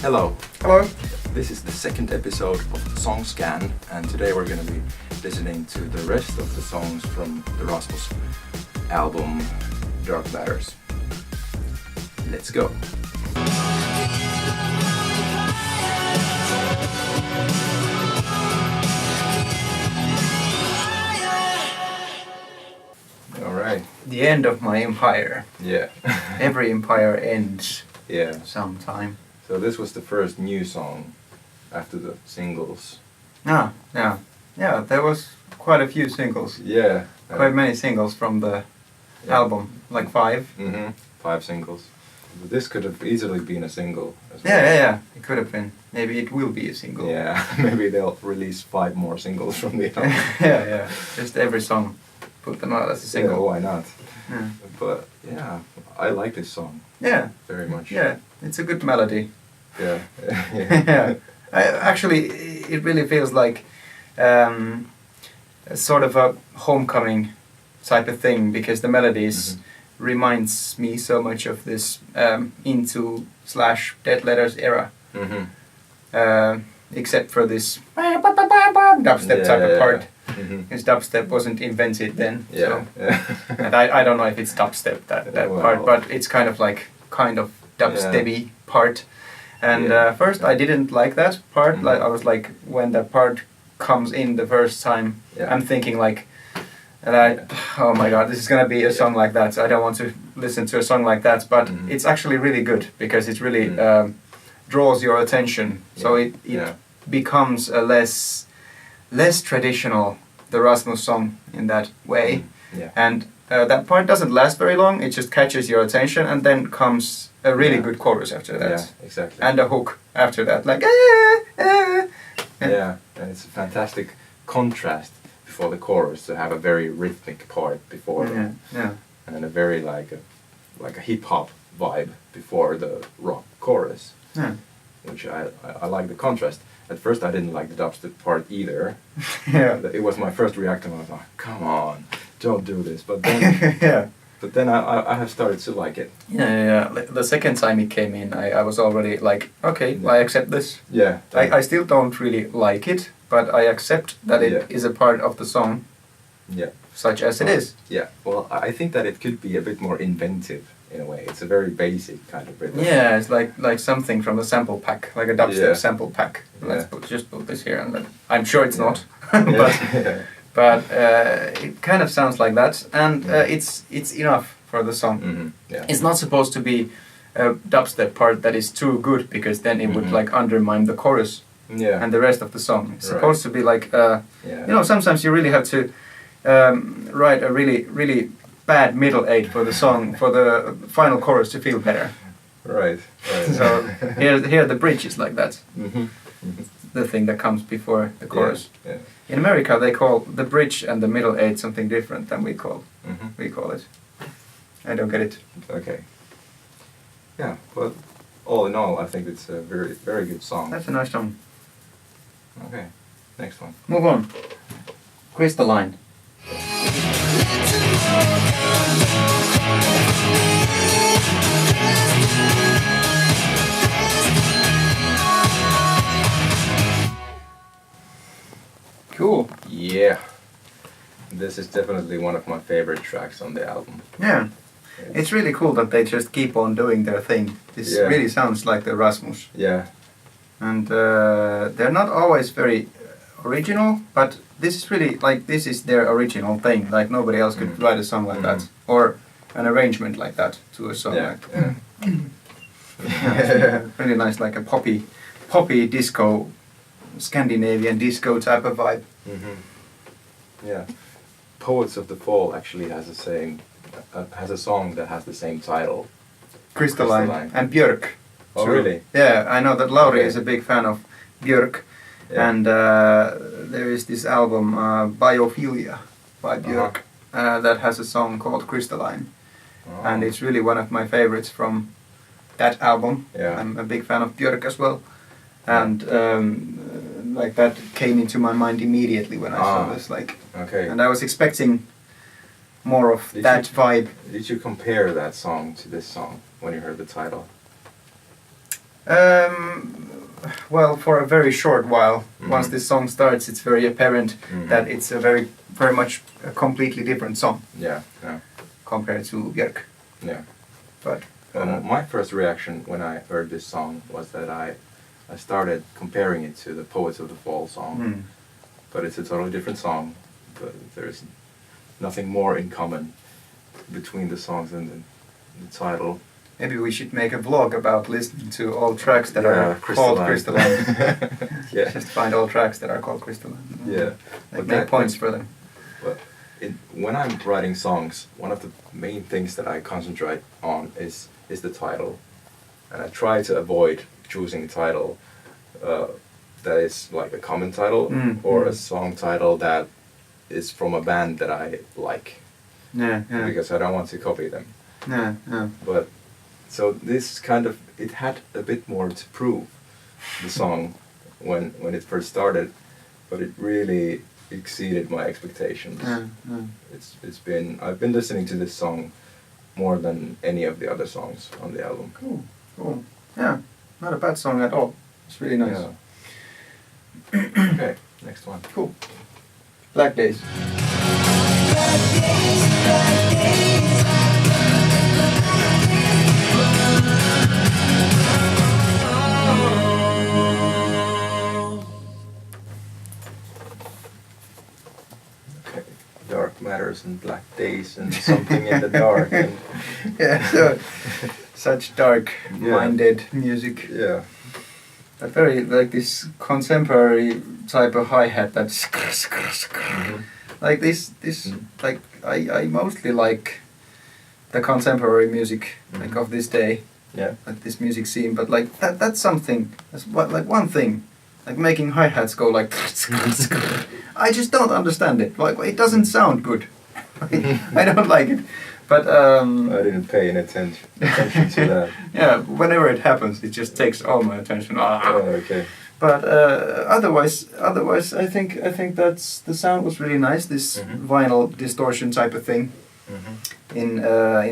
Hello. Hello. This is the second episode of Song Scan, and today we're going to be listening to the rest of the songs from the Rasmus album Dark Matters. Let's go. Alright. The end of my empire. Yeah. Every empire ends Yeah. sometime. So this was the first new song after the singles. Yeah. There was quite a few singles. Yeah. Quite many singles from the album, like 5. Mm-hmm. 5 singles. But this could have easily been a single as well. Yeah. It could have been. Maybe it will be a single. Yeah, maybe they'll release 5 more singles from the album. yeah. Just every song, put them out as a single. Yeah, why not? Yeah. But yeah, I like this song Yeah. very much. Yeah, it's a good melody. Yeah. Yeah. Actually, it really feels like a sort of a homecoming type of thing, because the melodies reminds me so much of this Into/Dead Letters era. Mm-hmm. Except for this dubstep type of part. Because dubstep wasn't invented then. Yeah. And I don't know if it's dubstep that Well, part, but it's kind of dubstepy part. And first I didn't like that part. Like I was like, when that part comes in the first time, I'm thinking like, oh my god, this is gonna be a song like that. So I don't want to listen to a song like that. But it's actually really good, because it really draws your attention. So it becomes a less traditional, the Rasmus song in that way. And that part doesn't last very long. It just catches your attention, and then comes a really good chorus after that. Yeah, exactly. And a hook after that, like Yeah, and it's a fantastic contrast before the chorus to have a very rhythmic part before and a very like a hip hop vibe before the rock chorus. Which I like the contrast. At first I didn't like the dubstep part either. It was my first reaction. I was like, come on, don't do this. But then but then I have started to like it. Yeah. The second time it came in, I was already like, okay, I accept this. Yeah. I still don't really like it, but I accept that it is a part of the song. Yeah. Such as it is. Yeah. Well, I think that it could be a bit more inventive in a way. It's a very basic kind of rhythm. Yeah, it's like something from a sample pack, like a dubstep sample pack. Let's just put this here, and then I'm sure it's not, but it kind of sounds like that, and it's enough for the song. It's not supposed to be a dubstep part that is too good, because then it would like undermine the chorus and the rest of the song. It's supposed to be like you know, sometimes you really have to write a really bad middle 8 for the song, for the final chorus to feel better. Right. So here the bridge is like that. The thing that comes before the chorus. Yeah. In America they call the bridge and the middle 8 something different than we call it. I don't get it. Okay. Yeah, but all in all I think it's a very good song. That's a nice song. Okay, next one. Move on. Crystalline. Cool. Yeah. This is definitely one of my favorite tracks on the album. Yeah. It's really cool that they just keep on doing their thing. This really sounds like the Rasmus. Yeah. And they're not always very original, but this is really like, this is their original thing. Like nobody else could write a song like that, or an arrangement like that to a song. Really nice, like a poppy disco, Scandinavian disco type of vibe. Yeah. Poets of the Fall actually has a song that has the same title. Crystalline. And Björk. Oh, really? Yeah, I know that Lauri is a big fan of Björk. And there is this album, Biophilia, by Björk, that has a song called Crystalline. And it's really one of my favorites from that album. I'm a big fan of Björk as well. And like that came into my mind immediately when I saw this. And I was expecting more of that vibe. Did you compare that song to this song when you heard the title? well, for a very short while. Once this song starts, it's very apparent that it's a very much a completely different song. Yeah, yeah. Compared to Björk. Yeah. But my first reaction when I heard this song was that I started comparing it to the Poets of the Fall song. But it's a totally different song. But there's nothing more in common between the songs and the title. Maybe we should make a vlog about listening to all tracks that are called Crystalline. Yeah. Just find all tracks that are called Crystalline. Yeah. Like make points for them. But when I'm writing songs, one of the main things that I concentrate on is the title. And I try to avoid choosing a title that is like a common title or a song title that is from a band that I like. Yeah, yeah. Because I don't want to copy them. Yeah, yeah. But so this kind of, it had a bit more to prove, the song, when it first started, but it really exceeded my expectations. I've been listening to this song more than any of the other songs on the album. Cool. Yeah, not a bad song at all. It's really nice. Yeah. Okay, next one. Cool. Black Days. Dark matters and black days and something in the dark. And yeah, so such dark-minded music. Yeah. But very like this contemporary type of hi-hat that's like this like I mostly like the contemporary music like of this day. Yeah. Like this music scene, but like that's something. That's like one thing. Like making hi-hats go like I just don't understand it. Like it doesn't sound good. I don't like it. But I didn't pay any attention to that. Yeah, whenever it happens, it just takes all my attention. Oh, okay. But otherwise, I think that's the sound was really nice. This vinyl distortion type of thing in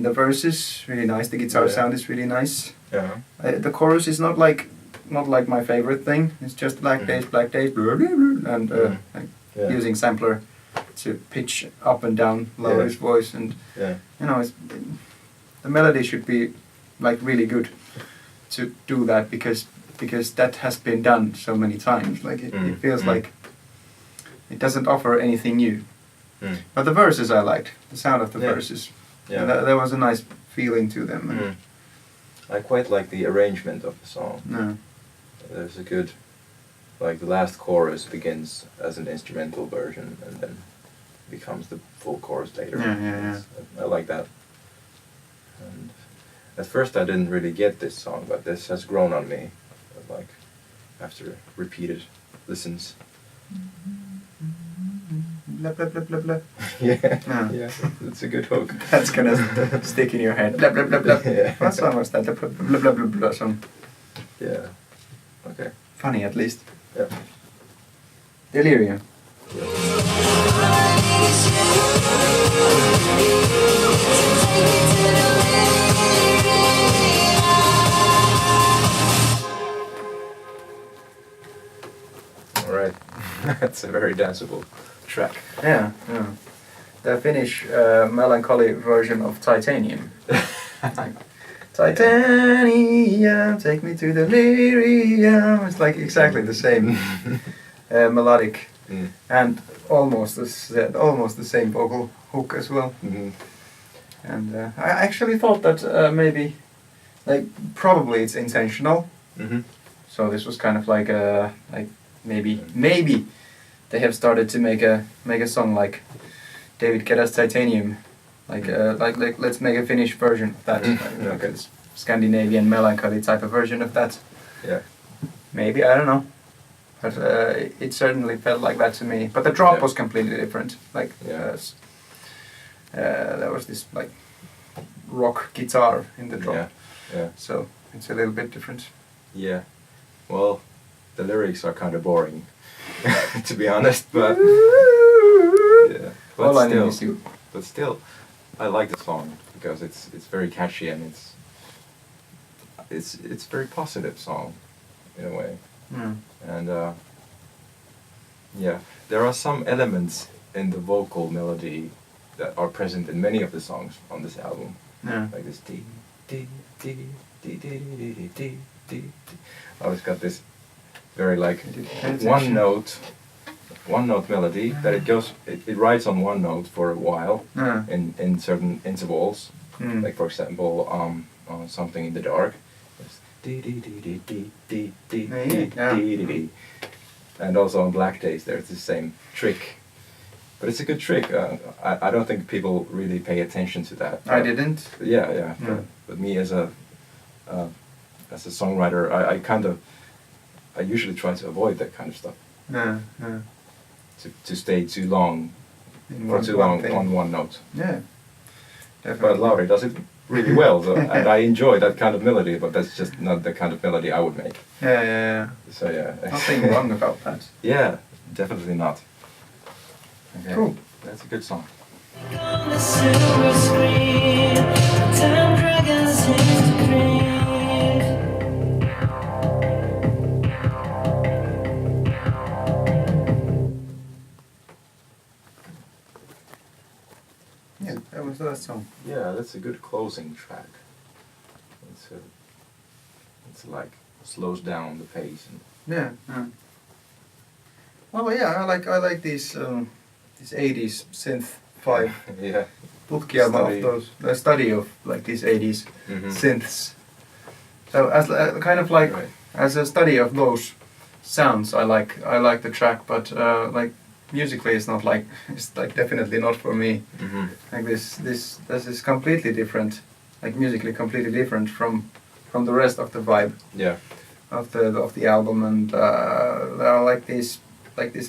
the verses, really nice. The guitar sound is really nice. Yeah. The chorus is not like my favorite thing. It's just black days, blah, blah, blah, and using sampler to pitch up and down, lower his voice, and you know, the melody should be like really good to do that because that has been done so many times. Like it feels like it doesn't offer anything new. But the verses I liked, the sound of the verses. Yeah, there was a nice feeling to them. I quite like the arrangement of the song. No. There's a good, like the last chorus begins as an instrumental version and then becomes the full chorus later. Yeah. I like that. And at first I didn't really get this song, but this has grown on me, like after repeated listens. Blah blah blah blah blah. Yeah, it's a good hook. That's gonna stick in your head. Blah blah blah blah. Yeah. What song was that? The blah blah blah blah song. Yeah. Okay. Funny at least. Yeah. Delirium. All right. That's a very danceable track. Yeah. The Finnish melancholy version of Titanium. Titanium, take me to delirium. It's like exactly the same melodic and almost the same vocal hook as well. And I actually thought that maybe, like, probably it's intentional. So this was kind of like maybe they have started to make a song like David Guetta's Titanium. Like let's make a Finnish version of that, like a Scandinavian melancholy type of version of that. Yeah. Maybe, I don't know, but it certainly felt like that to me. But the drop was completely different. Like there was this like rock guitar in the drop. Yeah. So it's a little bit different. Yeah. Well, the lyrics are kind of boring, to be honest. But yeah. All I need is you. But still, I like the song because it's very catchy and it's a very positive song in a way. And yeah, there are some elements in the vocal melody that are present in many of the songs on this album. Like this dee dee dee dee dee dee dee dee dee. Always got this very like one note melody that it rides on one note for a while in certain intervals. Like for example, on Something in the Dark, it's dee dee dee dee dee dee dee dee dee dee. And also on Black Days there's the same trick. But it's a good trick. I don't think people really pay attention to that. I didn't. Yeah. But me as a songwriter, I usually try to avoid that kind of stuff. To stay too long on one note. Yeah. Definitely. But Lauri does it really well, so, and I enjoy that kind of melody. But that's just not the kind of melody I would make. Yeah. So yeah. Nothing wrong about that. Yeah, definitely not. Okay. Cool. That's a good song. On the silver screen, time dragons into green. Yeah, that was that song. Yeah, that's a good closing track. It's like slows down the pace. Yeah. Well, yeah, I like these 80s synth 5 Yeah. Pihkassa of the study of like these 80s synths. So as kind of like as a study of those sounds, I like the track, but like musically it's definitely not for me. Like this is completely different, like musically completely different from the rest of the vibe. Yeah. Of the album, and there are like these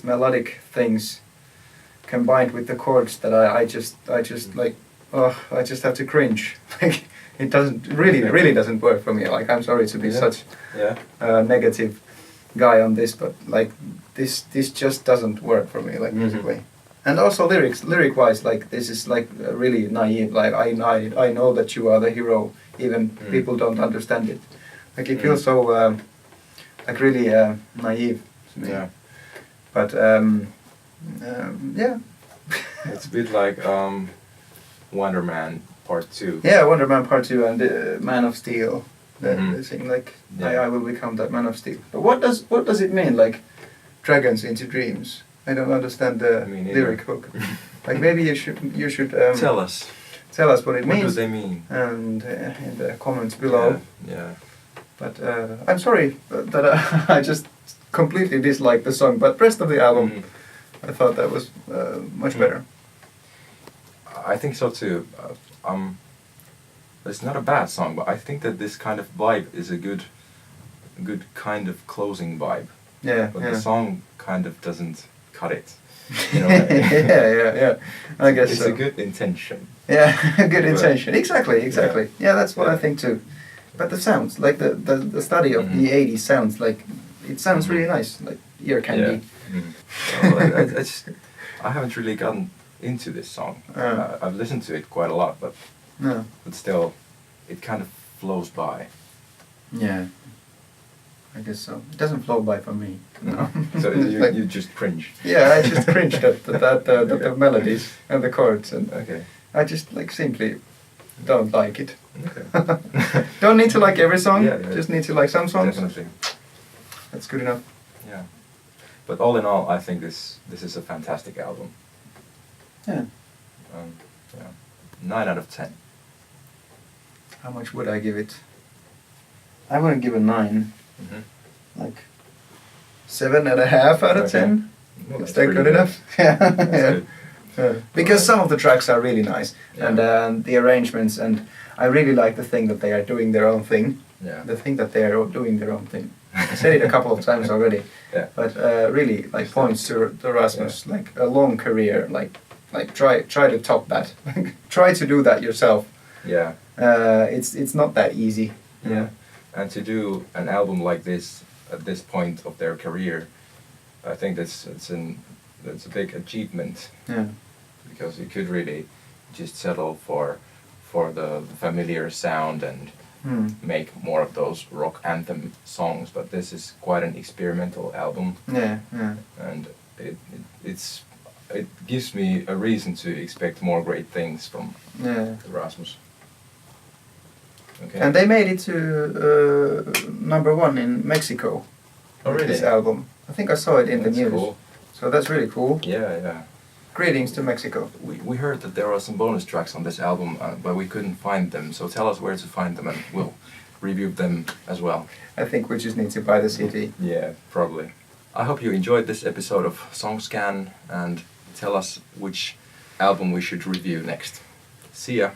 melodic things combined with the chords that I just like, I just have to cringe. Like it really doesn't work for me. Like I'm sorry to be such a negative guy on this, but like this just doesn't work for me, like musically. And also lyric wise, like this is like really naive. Like I know that you are the hero, even people don't understand it. Like it feels so like really naive to me. Yeah. But yeah. It's a bit like Wonder Man Part 2. Yeah, Wonder Man Part 2 and Man of Steel. They sing like I will become that Man of Steel. But what does it mean, like dragons into dreams? I don't understand the lyric hook. Like maybe you should tell us what it means. What do they mean? And in the comments below. Yeah. But I'm sorry that I just completely disliked the song. But rest of the album, I thought that was much better. I think so too. It's not a bad song, but I think that this kind of vibe is a good kind of closing vibe. Yeah. But the song kind of doesn't cut it. You know, yeah. I guess it's so. a good intention. Yeah, good intention. Exactly. Yeah, that's what I think too. But the sounds, like the study of the 80s sounds, like it sounds really nice, like ear candy. Well, I haven't really gotten into this song. I've listened to it quite a lot, but still, it kind of flows by. Yeah, I guess so. It doesn't flow by for me. No. So you just cringe. Yeah, I just cringed at the melodies and the chords, and I just like simply don't like it. Okay. Don't need to like every song. Yeah. Just need to like some songs. Definitely. That's good enough. Yeah. But all in all, I think this is a fantastic album. Yeah. 9 out of 10. How much would I give it? I wouldn't give a 9. Like 7.5 out of 10. Well, Is that good enough? Yeah. Good. Because some of the tracks are really nice, and the arrangements, and I really like the thing that they are doing their own thing. Yeah. The thing that they are doing their own thing. I said it a couple of times already. Yeah. But really, like points to Rasmus, like a long career, like try to top that. Try to do that yourself. Yeah. It's not that easy. Yeah. And to do an album like this at this point of their career, I think that's a big achievement. Yeah. Because you could really just settle for the familiar sound and make more of those rock anthem songs, but this is quite an experimental album. Yeah. And it gives me a reason to expect more great things from Rasmus. Okay. And they made it to #1 in Mexico. Oh, really? This album. I think I saw it in the news. Cool. So that's really cool. Yeah. Greetings to Mexico. We heard that there are some bonus tracks on this album, but we couldn't find them. So tell us where to find them, and we'll review them as well. I think we just need to buy the CD. Yeah, probably. I hope you enjoyed this episode of Song Scan, and tell us which album we should review next. See ya!